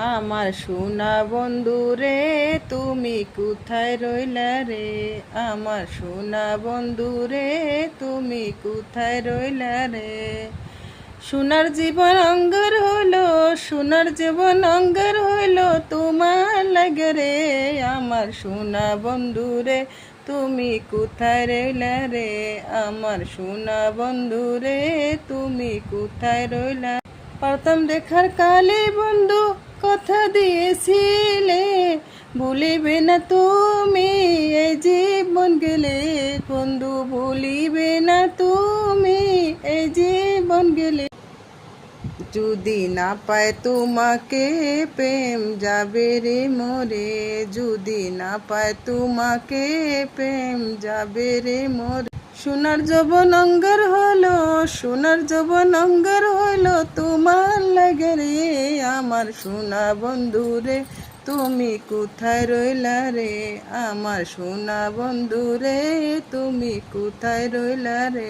আমার সোনা বন্ধু রে তুমি কোথায় রইলা রে? আমার সোনা বন্ধু রে তুমি কোথায় রইলা রে? সোনার জীবন অঙ্গার হইলো, সোনার জীবন অঙ্গার হইলো তোমার লাগে রে। আমার সোনা বন্ধু রে তুমি কোথায় রইলা রে? আমার সোনা বন্ধু রে তুমি কোথায় রইলা? প্রথম দেখার কালে বন্ধু কথা দিয়েছিলে, ভুলিবে না তুমি এই জীবন গেলে। বন্ধু ভুলিবে না তুমি এই জীবন গেলে। যদি না পায় তোমাকে প্রেম যাবে রে মোরে, যদি না পায় তোমাকে প্রেম যাবে রে মোরে। সোনার যৌবন অঙ্গার হলো, সোনার যৌবন অঙ্গার হলো তোমার লাগে রে। আমার সোনা বন্ধু রে তুমি কোথায় রইলা রে? আমার সোনা বন্ধু রে তুমি কোথায় রইলা রে?